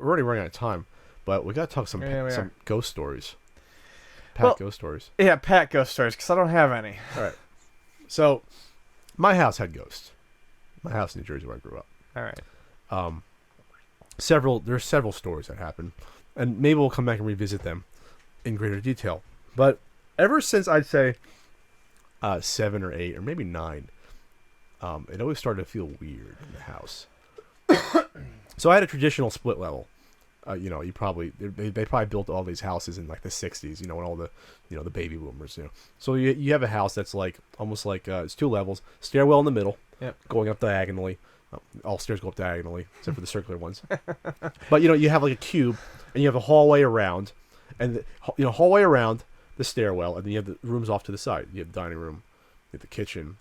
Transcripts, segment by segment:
already running out of time, but we got to talk some ghost stories. Ghost stories. Yeah, Pat ghost stories, because I don't have any. All right. So, my house had ghosts. My house in New Jersey where I grew up. All right. There's several stories that happened, and maybe we'll come back and revisit them in greater detail. But ever since I'd say 7 or 8 or maybe 9, it always started to feel weird in the house. So I had a traditional split level. They probably built all these houses in like the 60s, when all the, the baby boomers, So you have a house that's like, almost like, it's 2 levels, stairwell in the middle, going up diagonally. All stairs go up diagonally, except for the circular ones. But, you have like a cube, and you have a hallway around, and, hallway around the stairwell, and then you have the rooms off to the side. You have the dining room, you have the kitchen,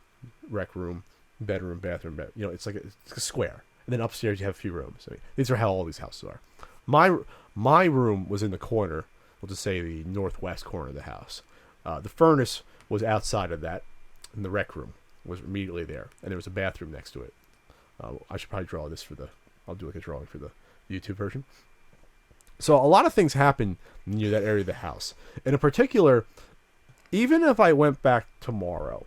rec room, bedroom, bathroom, bed. It's like it's a square. And then upstairs you have a few rooms. These are how all these houses are. My room was in the corner, we'll just say the northwest corner of the house. The furnace was outside of that, and the rec room was immediately there, and there was a bathroom next to it. I should probably draw this I'll do like a drawing for the YouTube version. So a lot of things happen near that area of the house. And in particular, even if I went back tomorrow,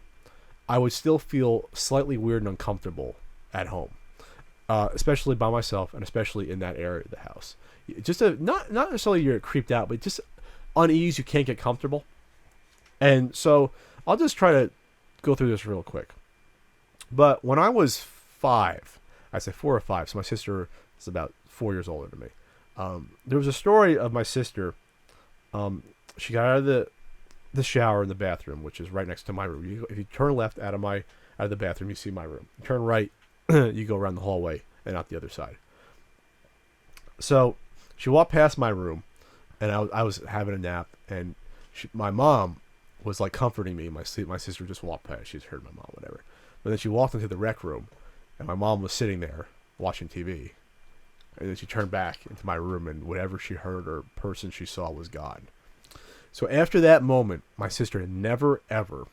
I would still feel slightly weird and uncomfortable at home. Especially by myself, and especially in that area of the house. Just not necessarily you're creeped out, but just unease. You can't get comfortable. And so I'll just try to go through this real quick. But when I was 5, I say 4 or 5, so my sister is about 4 years older than me. There was a story of my sister. She got out of the shower in the bathroom, which is right next to my room. If you turn left out of the bathroom, you see my room. You turn right, you go around the hallway and out the other side. So she walked past my room, and I was having a nap, and my mom was like comforting me. My sister just walked past. She's heard my mom, whatever. But then she walked into the rec room, and my mom was sitting there watching TV. And then she turned back into my room, and whatever she heard or person she saw was gone. So after that moment, my sister never, ever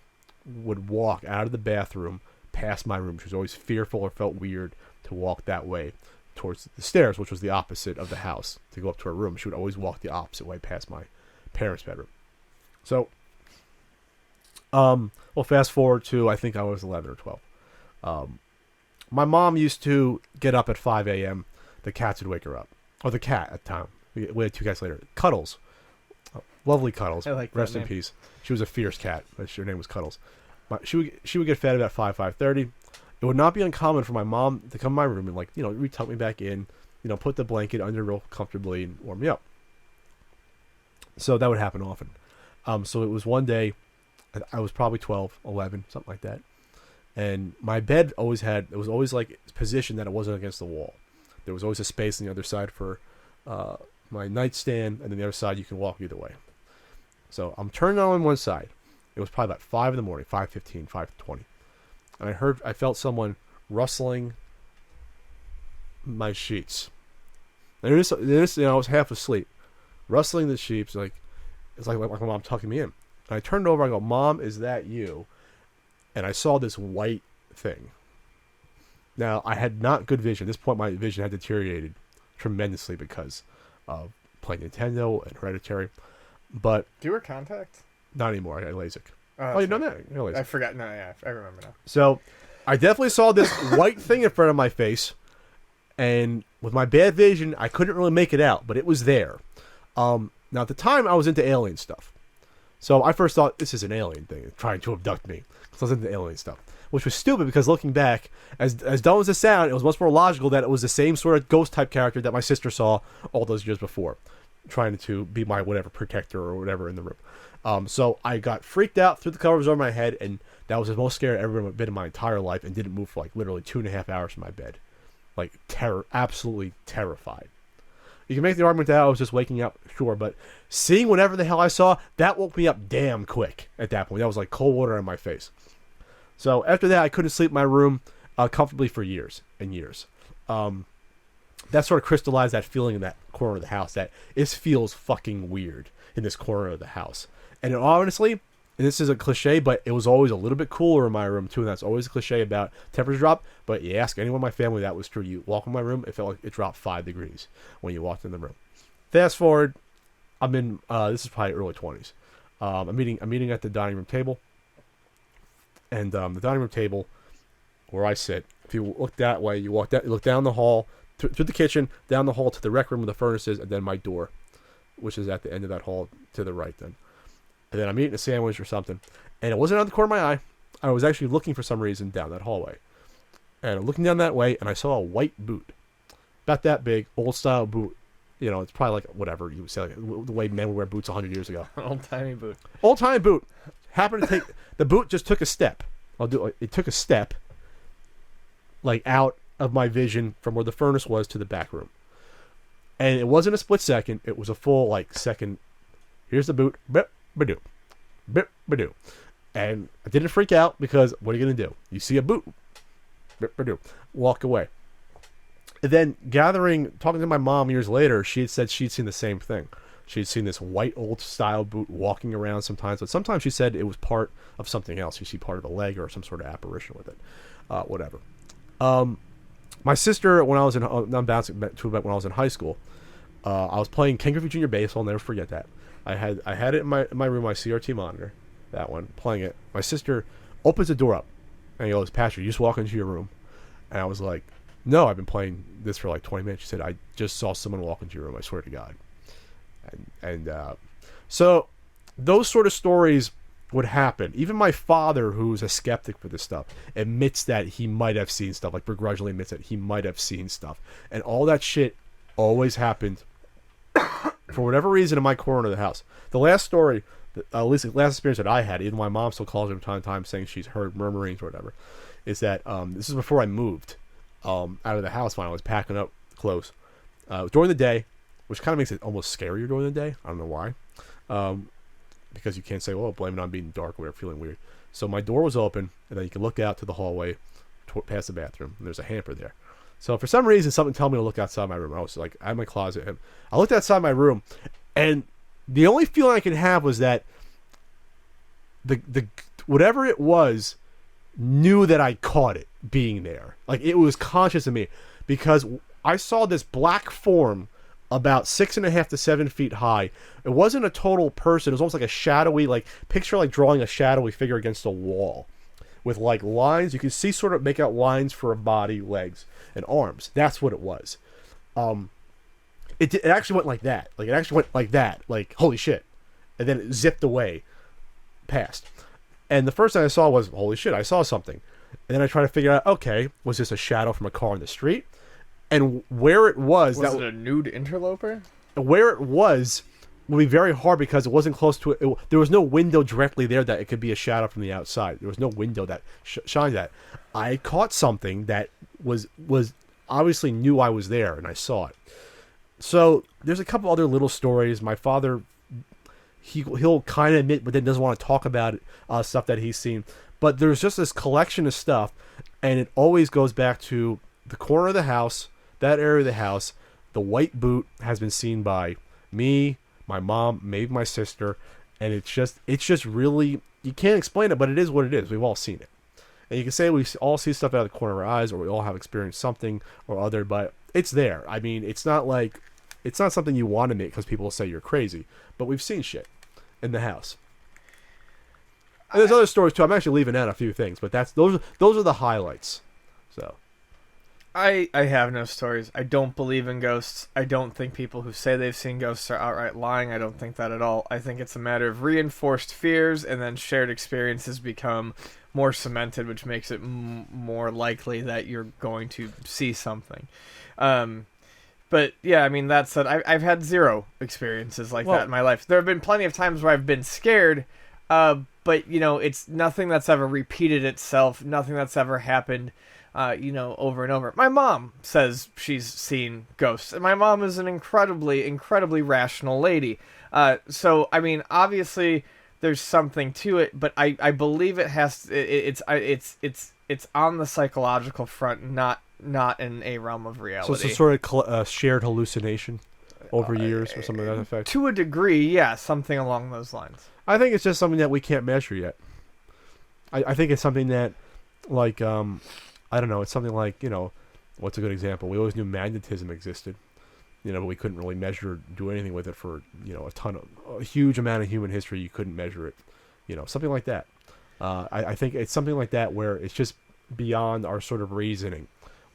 would walk out of the bathroom past my room. She was always fearful or felt weird to walk that way towards the stairs, which was the opposite of the house, to go up to her room. She would always walk the opposite way past my parents' bedroom. So, well, fast forward to, I think I was 11 or 12. My mom used to get up at 5 a.m. The cats would wake her up. Or the cat at the time. We had 2 cats later. Cuddles. Lovely Cuddles. I like Rest that in name. peace. She was a fierce cat, but her name was Cuddles. She would get fed about 5:30. It would not be uncommon for my mom to come to my room and, like, re-tuck me back in, put the blanket under real comfortably and warm me up. So that would happen often. So it was one day, I was probably 12, 11, something like that. And my bed it was always like positioned that it wasn't against the wall. There was always a space on the other side for my nightstand, and then the other side you can walk either way. So I'm turning on one side. It was probably about 5 in the morning, 5:15, 5:20. And I felt someone rustling my sheets. And this, I was half asleep. Rustling the sheets, it's like my mom tucking me in. And I turned over, I go, "Mom, is that you?" And I saw this white thing. Now, I had not good vision. At this point, my vision had deteriorated tremendously because of playing Nintendo and Hereditary. But Do you wear contacts? not anymore. I got LASIK. Oh, You know that? You know LASIK. I forgot. No, yeah, I remember now. So, I definitely saw this white thing in front of my face. And with my bad vision, I couldn't really make it out, but it was there. Now, at the time, I was into alien stuff. So I first thought, this is an alien thing, trying to abduct me. Because I was into alien stuff. Which was stupid, because looking back, as dumb as it sounded, it was much more logical that it was the same sort of ghost-type character that my sister saw all those years before. Trying to be my whatever protector or whatever in the room. So I got freaked out, threw the covers over my head, and that was the most scared I've ever been in my entire life, and didn't move for like literally 2.5 hours from my bed. Like, absolutely terrified. You can make the argument that I was just waking up, sure, but seeing whatever the hell I saw, that woke me up damn quick at that point. That was like cold water on my face. So after that, I couldn't sleep in my room comfortably for years and years. That sort of crystallized that feeling in that corner of the house, that it feels fucking weird in this corner of the house. And honestly, and this is a cliche, but it was always a little bit cooler in my room too, and that's always a cliche about temperature drop. But you ask anyone in my family, that was true. You walk in my room, it felt like it dropped 5 degrees when you walked in the room. Fast forward, I'm in this is probably early 20s. I'm eating at the dining room table, and the dining room table where I sit. If you look that way, you look down the hall through the kitchen, down the hall to the rec room with the furnaces, and then my door, which is at the end of that hall to the right. Then, and then I'm eating a sandwich or something, and it wasn't out the corner of my eye. I was actually looking for some reason down that hallway, and I'm looking down that way, and I saw a white boot, about that big, old style boot. You know, it's probably like whatever you would say, like the way men would wear boots 100 years ago. Old-timey boot. Old-timey boot. Happened to take the boot just took a step. It took a step, like out of my vision from where the furnace was to the back room, and it wasn't a split second. It was a full like second. Here's the boot. Bip badoo, bip badoo, and I didn't freak out because what are you gonna do? You see a boot. Bip badoo. Walk away. And then talking to my mom years later, she had said she'd seen the same thing. She'd seen this white old style boot walking around sometimes, but sometimes she said it was part of something else. You see part of a leg or some sort of apparition with it. Whatever. My sister, when I was I'm bouncing back to about when I was in high school, I was playing King Griffey Jr. baseball. I'll never forget that. I had it in my room, my CRT monitor, that one, playing it. My sister opens the door up, and he goes, "Patrick, you just walk into your room." And I was like, "No, I've been playing this for like 20 minutes." She said, "I just saw someone walk into your room. I swear to God." So those sort of stories would happen. Even my father, who's a skeptic for this stuff, admits that he might have seen stuff, like begrudgingly admits that he might have seen stuff. And all that shit always happened for whatever reason in my corner of the house. The last story, at least the last experience that I had, even my mom still calls me from time to time saying she's heard murmurings or whatever, is that this is before I moved out of the house when I was packing up clothes. During the day, which kind of makes it almost scarier during the day. I don't know why. Because you can't say, well, blame it on being dark or whatever, feeling weird. So my door was open, and then you can look out to the hallway past the bathroom, and there's a hamper there. So for some reason, something told me to look outside my room. I was like, I had my closet, and I looked outside my room, and the only feeling I could have was that the whatever it was knew that I caught it being there. Like, it was conscious of me, because I saw this black form about 6.5 to 7 feet high. It wasn't a total person. It was almost like a shadowy, like, picture like drawing a shadowy figure against a wall with like lines. You can see sort of make out lines for a body, legs, and arms. That's what it was. It actually went like that. Like, it actually went like that. Like, holy shit. And then it zipped away past. And the first thing I saw was, holy shit, I saw something. And then I tried to figure out, okay, was this a shadow from a car in the street? And where it was it a nude interloper? Where it was would be very hard because it wasn't close to it. There was no window directly there that it could be a shadow from the outside. There was no window that shined that. I caught something that was obviously knew I was there, and I saw it. So there's a couple other little stories. My father, he'll kind of admit, but then doesn't want to talk about it, stuff that he's seen. But there's just this collection of stuff, and it always goes back to the corner of the house, that area of the house. The white boot has been seen by me, my mom, maybe my sister, and it's just really, you can't explain it, but it is what it is. We've all seen it. And you can say we all see stuff out of the corner of our eyes, or we all have experienced something or other, but it's there. I mean, it's not something you want to make because people say you're crazy, but we've seen shit in the house. And there's other stories too. I'm actually leaving out a few things, but those are the highlights. So I have no stories. I don't believe in ghosts. I don't think people who say they've seen ghosts are outright lying. I don't think that at all. I think it's a matter of reinforced fears, and then shared experiences become more cemented, which makes it more likely that you're going to see something. But yeah, I mean, that said, I've had zero experiences like that in my life. There have been plenty of times where I've been scared, but you know, it's nothing that's ever repeated itself, nothing that's ever happened over and over. My mom says she's seen ghosts, and my mom is an incredibly, incredibly rational lady. So I mean, obviously there's something to it, but I believe it has. It's on the psychological front, not in a realm of reality. So it's a sort of shared hallucination. over years or something to that effect? To a degree, yeah, something along those lines. I think it's just something that we can't measure yet. I think it's something that, like, I don't know, it's something like, what's a good example? We always knew magnetism existed, but we couldn't really measure or do anything with it for, a huge amount of human history. You couldn't measure it, something like that. I think it's something like that where it's just beyond our sort of reasoning.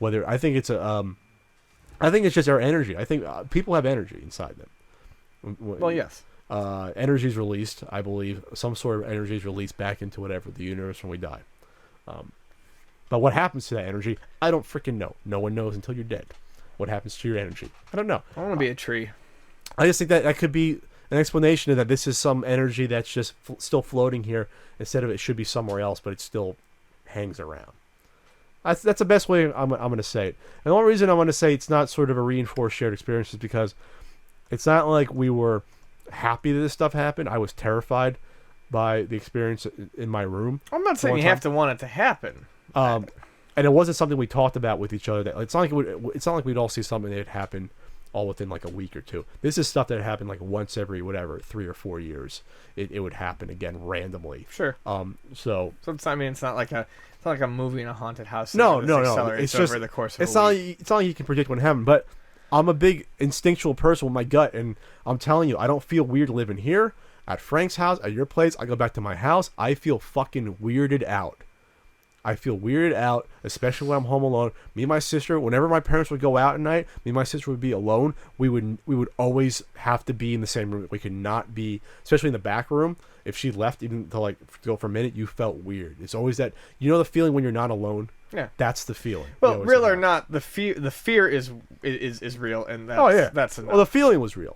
I think it's just our energy. I think people have energy inside them. Well, yes. Energy is released, I believe. Some sort of energy is released back into whatever, the universe when we die. But what happens to that energy, I don't freaking know. No one knows until you're dead. What happens to your energy? I don't know. I want to be a tree. I just think that could be an explanation of that this is some energy that's just still floating here instead of it should be somewhere else, but it still hangs around. That's the best way I'm going to say it. And the only reason I'm going to say it's not sort of a reinforced shared experience is because it's not like we were happy that this stuff happened. I was terrified by the experience in my room. I'm not saying you have to want it to happen. And it wasn't something we talked about with each other. It's not like we'd all see something that had happened all within like a week or two. This is stuff that happened like once every 3 or 4 years. It would happen again randomly. Sure. So it's not like a movie in a haunted house. No. It's just over the course of it's not like you can predict when it happened. But I'm a big instinctual person with my gut, and I'm telling you, I don't feel weird living here at Frank's house, at your place. I go back to my house. I feel fucking weirded out. I feel weirded out, especially when I'm home alone. Me and my sister, whenever my parents would go out at night, me and my sister would be alone. We would always have to be in the same room. We could not be, especially in the back room. If she left, even to go for a minute, you felt weird. It's always that, the feeling when you're not alone. Yeah, that's the feeling. Well, real or not, the fear is real, and that's enough. Well, the feeling was real.